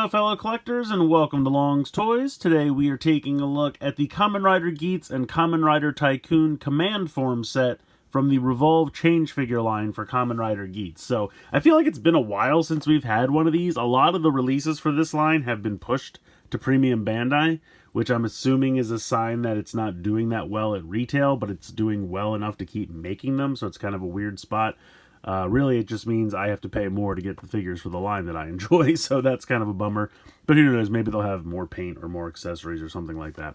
Hello fellow collectors and welcome to Long's Toys. Today we are taking a look at the Kamen Rider Geats and Kamen Rider Tycoon Command Form set from the Revolve change figure line for Kamen Rider Geats. So I feel like it's been a while since we've had one of these. A lot of the releases for this line have been pushed to Premium Bandai, which I'm assuming is a sign that it's not doing that well at retail, but it's doing well enough to keep making them, so it's kind of a weird spot. Really, it just means I have to pay more to get the figures for the line that I enjoy, so that's kind of a bummer. But who knows, maybe they'll have more paint or more accessories or something like that.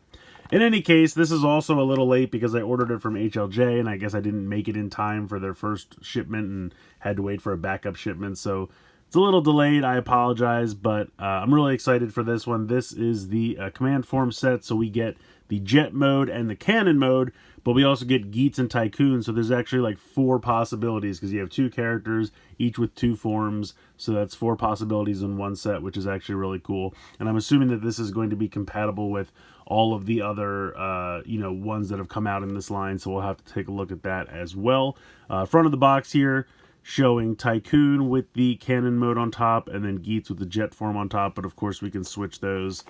In any case, this is also a little late because I ordered it from HLJ, and I guess I didn't make it in time for their first shipment and had to wait for a backup shipment, so it's a little delayed. I apologize, but I'm really excited for this one. This is the Command Form set, so we get the Jet mode and the Cannon mode, but we also get Geats and Tycoon, so there's actually like 4 possibilities because you have 2 characters, each with 2 forms, so that's 4 possibilities in one set, which is actually really cool. And I'm assuming that this is going to be compatible with all of the other, ones that have come out in this line, so we'll have to take a look at that as well. Front of the box here, showing Tycoon with the Cannon mode on top, and then Geats with the Jet form on top, but of course we can switch those.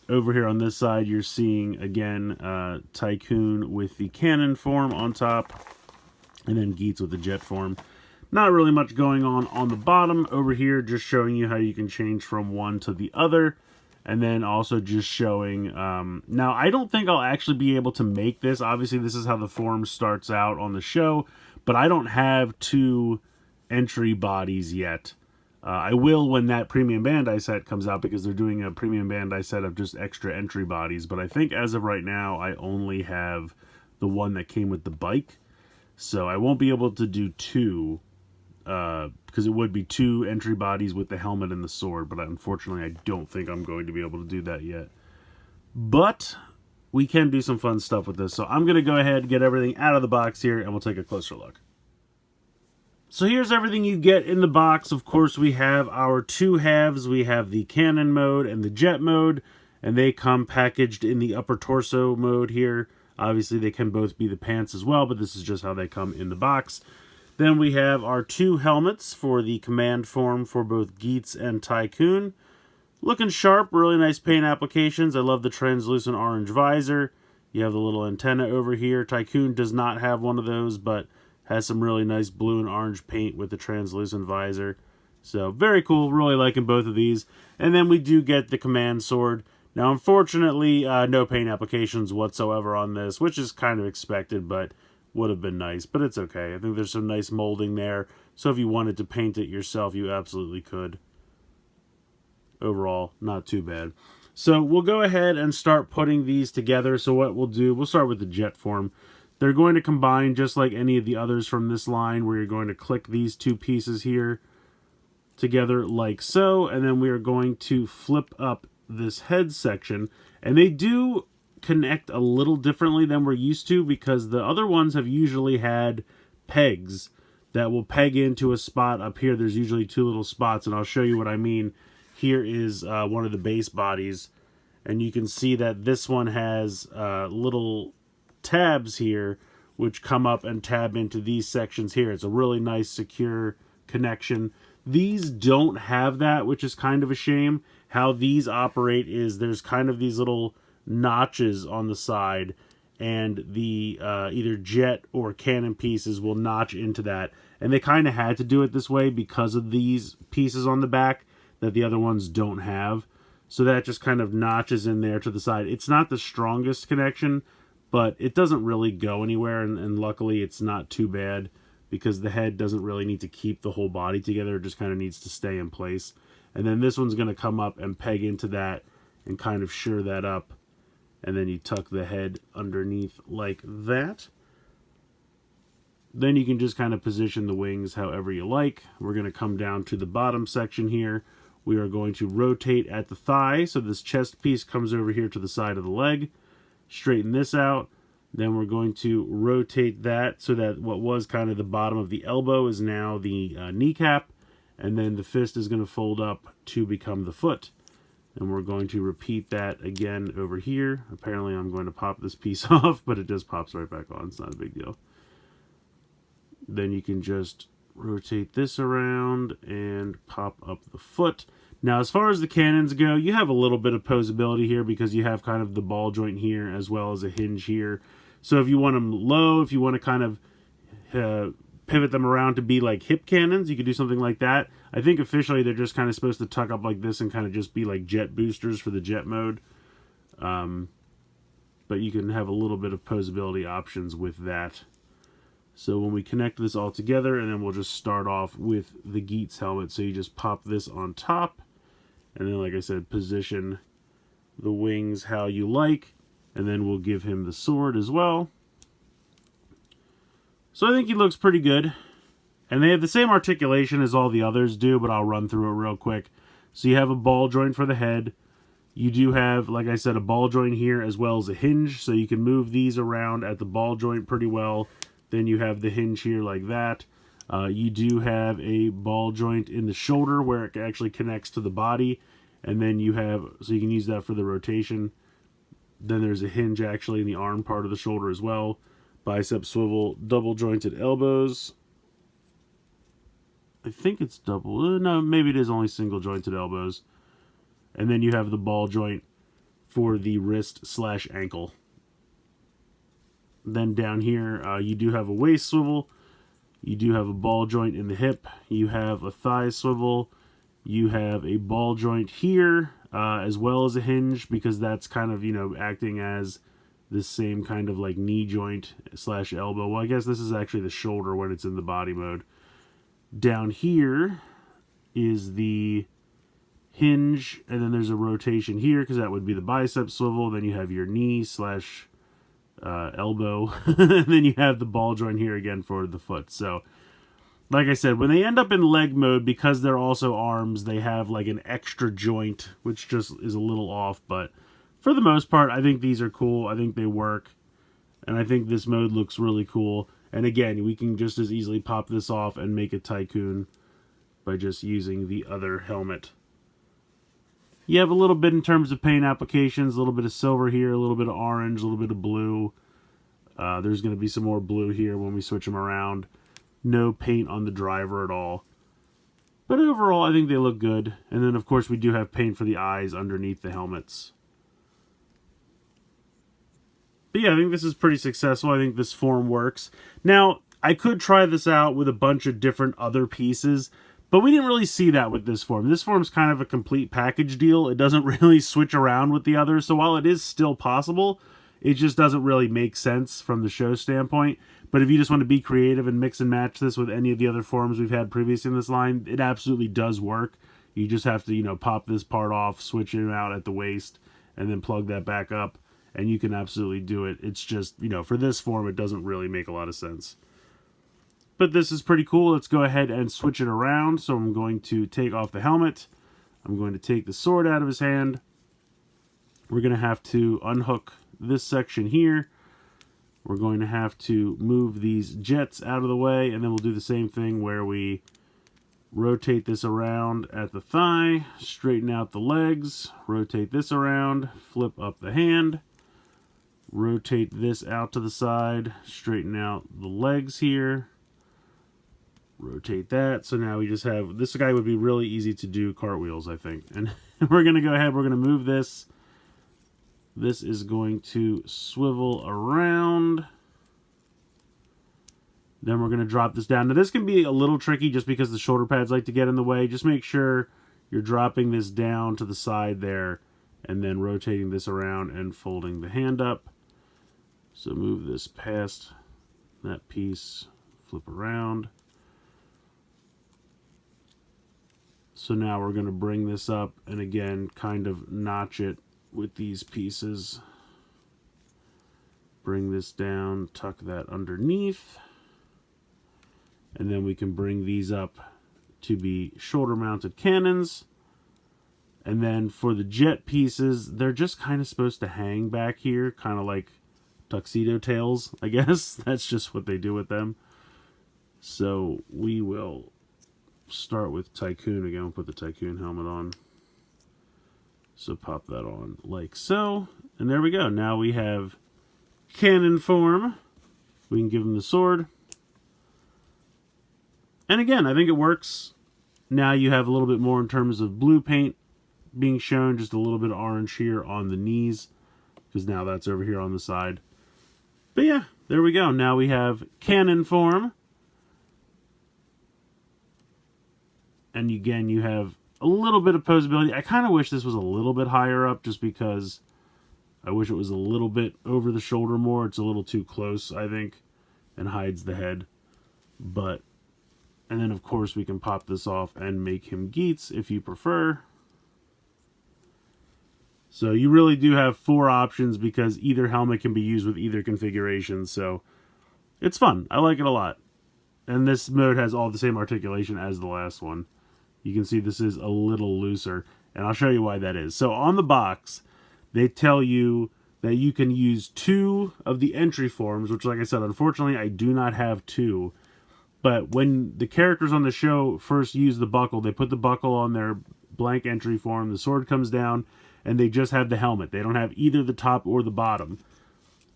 Over here on this side, you're seeing, again, Tycoon with the Cannon form on top, and then Geats with the Jet form. Not really much going on the bottom. Over here, just showing you how you can change from one to the other, and then also just showing... now, I don't think I'll actually be able to make this. Obviously, this is how the form starts out on the show, but I don't have 2 entry bodies yet. I will when that Premium Bandai set comes out because they're doing a Premium Bandai set of just extra entry bodies. But I think as of right now, I only have the one that came with the bike. So I won't be able to do 2 because it would be 2 entry bodies with the helmet and the sword. But unfortunately, I don't think I'm going to be able to do that yet. But we can do some fun stuff with this. So I'm going to go ahead and get everything out of the box here and we'll take a closer look. So here's everything you get in the box. Of course, we have our 2 halves. We have the Cannon mode and the Jet mode, and they come packaged in the upper torso mode here. Obviously, they can both be the pants as well, but this is just how they come in the box. Then we have our 2 helmets for the Command Form for both Geats and Tycoon. Looking sharp, really nice paint applications. I love the translucent orange visor. You have the little antenna over here. Tycoon does not have one of those, but has some really nice blue and orange paint with the translucent visor. So, very cool. Really liking both of these. And then we do get the Command Sword. Now, unfortunately, no paint applications whatsoever on this, which is kind of expected, but would have been nice. But it's okay. I think there's some nice molding there. So, if you wanted to paint it yourself, you absolutely could. Overall, not too bad. So, we'll go ahead and start putting these together. So, what we'll do, we'll start with the Jet form. They're going to combine just like any of the others from this line, where you're going to click these 2 pieces here together like so, and then we are going to flip up this head section. And they do connect a little differently than we're used to, because the other ones have usually had pegs that will peg into a spot up here. There's usually 2 little spots, and I'll show you what I mean. Here is one of the base bodies, and you can see that this one has little tabs here which come up and tab into these sections here. It's a really nice secure connection. These don't have that, which is kind of a shame. How these operate is there's kind of these little notches on the side, and the either Jet or Cannon pieces will notch into that, and they kind of had to do it this way because of these pieces on the back that the other ones don't have. So that just kind of notches in there to the side. It's not the strongest connection, but it doesn't really go anywhere, and luckily it's not too bad because the head doesn't really need to keep the whole body together. It just kind of needs to stay in place. And then this one's going to come up and peg into that and kind of sure that up. And then you tuck the head underneath like that. Then you can just kind of position the wings however you like. We're going to come down to the bottom section here. We are going to rotate at the thigh, so this chest piece comes over here to the side of the leg. Straighten this out. Then we're going to rotate that so that what was kind of the bottom of the elbow is now the kneecap, and then the fist is going to fold up to become the foot. And we're going to repeat that again over here. Apparently I'm going to pop this piece off, but it just pops right back on. It's not a big deal. Then you can just rotate this around and pop up the foot. Now, as far as the cannons go, you have a little bit of posability here because you have kind of the ball joint here as well as a hinge here. So if you want them low, if you want to kind of pivot them around to be like hip cannons, you could do something like that. I think officially they're just kind of supposed to tuck up like this and kind of just be like jet boosters for the jet mode. But you can have a little bit of posability options with that. So when we connect this all together, and then we'll just start off with the Geats helmet. So you just pop this on top, and then, like I said, position the wings how you like, and then we'll give him the sword as well. So I think he looks pretty good. And they have the same articulation as all the others do, but I'll run through it real quick. So you have a ball joint for the head. You do have, like I said, a ball joint here as well as a hinge, so you can move these around at the ball joint pretty well. Then you have the hinge here like that. You do have a ball joint in the shoulder where it actually connects to the body. And then you have, so you can use that for the rotation. Then there's a hinge actually in the arm part of the shoulder as well. Bicep swivel, double jointed elbows. I think it's double, no, maybe it is only single jointed elbows. And then you have the ball joint for the wrist / ankle. Then down here, you do have a waist swivel. You do have a ball joint in the hip. You have a thigh swivel. You have a ball joint here, as well as a hinge, because that's kind of, you know, acting as the same kind of like knee joint / elbow. Well, I guess this is actually the shoulder when it's in the body mode. Down here is the hinge, and then there's a rotation here because that would be the bicep swivel. Then you have your knee / elbow, and then you have the ball joint here again for the foot. So like I said, when they end up in leg mode, because they're also arms, they have like an extra joint, which just is a little off. But for the most part, I think these are cool. I think they work, and I think this mode looks really cool. And again, we can just as easily pop this off and make a Tycoon by just using the other helmet. You have a little bit in terms of paint applications, a little bit of silver here, a little bit of orange, a little bit of blue. There's going to be some more blue here when we switch them around. No paint on the driver at all. But overall, I think they look good. And then, of course, we do have paint for the eyes underneath the helmets. But yeah, I think this is pretty successful. I think this form works. Now, I could try this out with a bunch of different other pieces, but we didn't really see that with this form. This form's kind of a complete package deal. It doesn't really switch around with the others, so while it is still possible, it just doesn't really make sense from the show standpoint. But if you just want to be creative and mix and match this with any of the other forms we've had previously in this line, it absolutely does work. You just have to, you know, pop this part off, switch it out at the waist, and then plug that back up, and you can absolutely do it. It's just, you know, for this form, it doesn't really make a lot of sense. But this is pretty cool. Let's go ahead and switch it around. So I'm going to take off the helmet. I'm going to take the sword out of his hand. We're going to have to unhook this section here. We're going to have to move these jets out of the way, and then we'll do the same thing where we rotate this around at the thigh, straighten out the legs, rotate this around, flip up the hand, rotate this out to the side, straighten out the legs here, rotate that. So now we just have, this guy would be really easy to do cartwheels, I think. And we're going to go ahead, we're going to move this. This is going to swivel around. Then we're going to drop this down. Now this can be a little tricky just because the shoulder pads like to get in the way. Just make sure you're dropping this down to the side there and then rotating this around and folding the hand up. So move this past that piece, flip around. So now we're going to bring this up and again kind of notch it with these pieces. Bring this down, tuck that underneath. And then we can bring these up to be shoulder mounted cannons. And then for the jet pieces, they're just kind of supposed to hang back here, kind of like tuxedo tails, I guess. That's just what they do with them. So we will start with Tycoon again. We'll put the Tycoon helmet on. So pop that on like so. And there we go. Now we have cannon form. We can give him the sword. And again, I think it works. Now you have a little bit more in terms of blue paint being shown, just a little bit of orange here on the knees, because now that's over here on the side. But yeah, there we go. Now we have Kamen form. And again, you have a little bit of posability. I kind of wish this was a little bit higher up, just because I wish it was a little bit over the shoulder more. It's a little too close, I think, and hides the head. But, and then of course we can pop this off and make him Geats if you prefer. So you really do have 4 options, because either helmet can be used with either configuration. So it's fun. I like it a lot. And this mode has all the same articulation as the last one. You can see this is a little looser, and I'll show you why that is. So on the box, they tell you that you can use 2 of the entry forms, which, like I said, unfortunately, I do not have 2. But when the characters on the show first use the buckle, they put the buckle on their blank entry form, the sword comes down, and they just have the helmet. They don't have either the top or the bottom.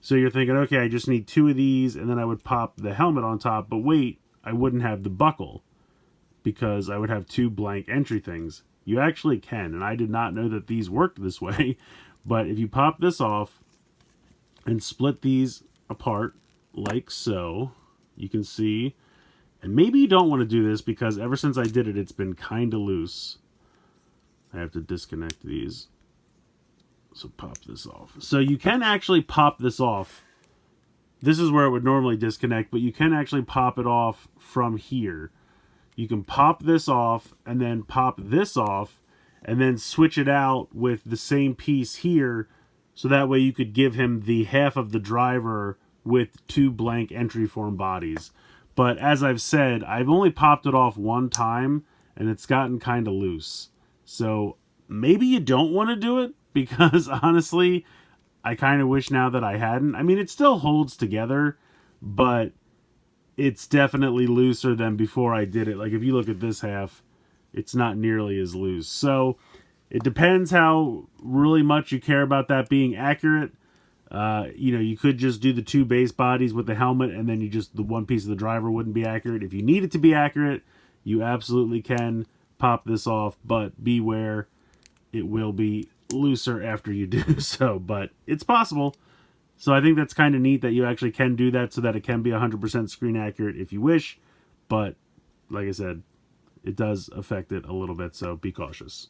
So you're thinking, okay, I just need 2 of these, and then I would pop the helmet on top. But wait, I wouldn't have the buckle, because I would have 2 blank entry things. You actually can, and I did not know that these worked this way. But if you pop this off and split these apart like so, you can see, and maybe you don't want to do this, because ever since I did it, it's been kind of loose. I have to disconnect these. So pop this off. So you can actually pop this off. This is where it would normally disconnect, but you can actually pop it off from here. You can pop this off and then pop this off and then switch it out with the same piece here, so that way you could give him the half of the driver with 2 blank entry form bodies. But as I've said, I've only popped it off 1 time and it's gotten kind of loose. So maybe you don't want to do it, because honestly, I kind of wish now that I hadn't. I mean, it still holds together, but it's definitely looser than before I did it. Like, if you look at this half, it's not nearly as loose. So it depends how really much you care about that being accurate. You know, you could just do the 2 base bodies with the helmet, and then you just, the 1 piece of the driver wouldn't be accurate. If you need it to be accurate, you absolutely can pop this off, but beware, it will be looser after you do so. But it's possible. So I think that's kind of neat that you actually can do that, so that it can be 100% screen accurate if you wish. But like I said, it does affect it a little bit, so be cautious.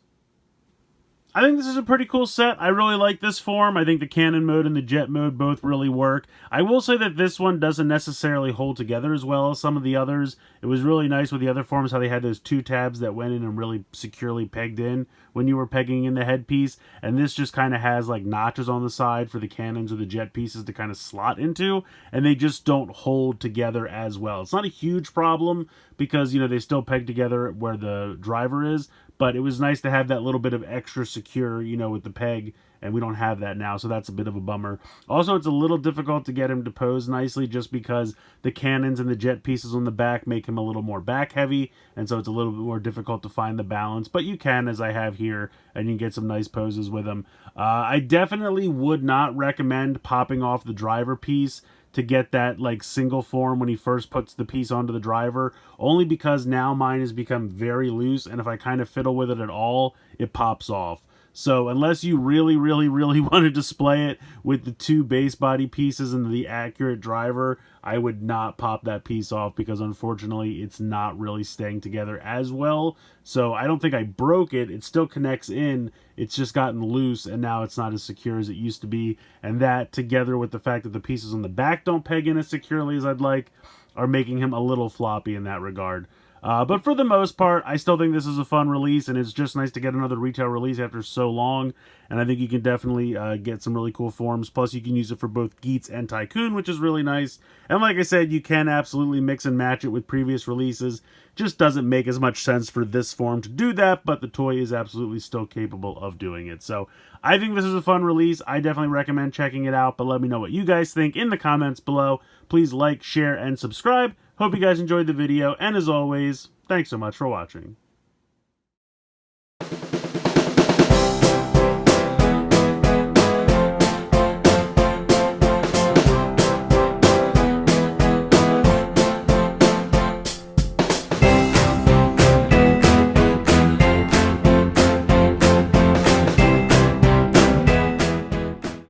I think this is a pretty cool set. I really like this form. I think the Kamen mode and the Jet mode both really work. I will say that this one doesn't necessarily hold together as well as some of the others. It was really nice with the other forms how they had those 2 tabs that went in and really securely pegged in when you were pegging in the headpiece. And this just kind of has like notches on the side for the Kamens or the Jet pieces to kind of slot into. And they just don't hold together as well. It's not a huge problem, because, you know, they still peg together where the driver is. But it was nice to have that little bit of extra secure, you know, with the peg, and we don't have that now, so that's a bit of a bummer. Also, it's a little difficult to get him to pose nicely, just because the cannons and the jet pieces on the back make him a little more back heavy, and so it's a little bit more difficult to find the balance. But you can, as I have here, and you can get some nice poses with him. I definitely would not recommend popping off the driver piece to get that like single form when he first puts the piece onto the driver, only because now mine has become very loose, and if I kind of fiddle with it at all, it pops off. So unless you really want to display it with the 2 base body pieces and the accurate driver, I would not pop that piece off, because unfortunately it's not really staying together as well. So I don't think I broke it. It still connects in. It's just gotten loose, and now it's not as secure as it used to be. And that, together with the fact that the pieces on the back don't peg in as securely as I'd like, are making him a little floppy in that regard. But for the most part, I still think this is a fun release, and it's just nice to get another retail release after so long. And I think you can definitely get some really cool forms. Plus, you can use it for both Geats and Tycoon, which is really nice. And like I said, you can absolutely mix and match it with previous releases. Just doesn't make as much sense for this form to do that, but the toy is absolutely still capable of doing it. So I think this is a fun release. I definitely recommend checking it out, but let me know what you guys think in the comments below. Please like, share, and subscribe. Hope you guys enjoyed the video, and as always, thanks so much for watching.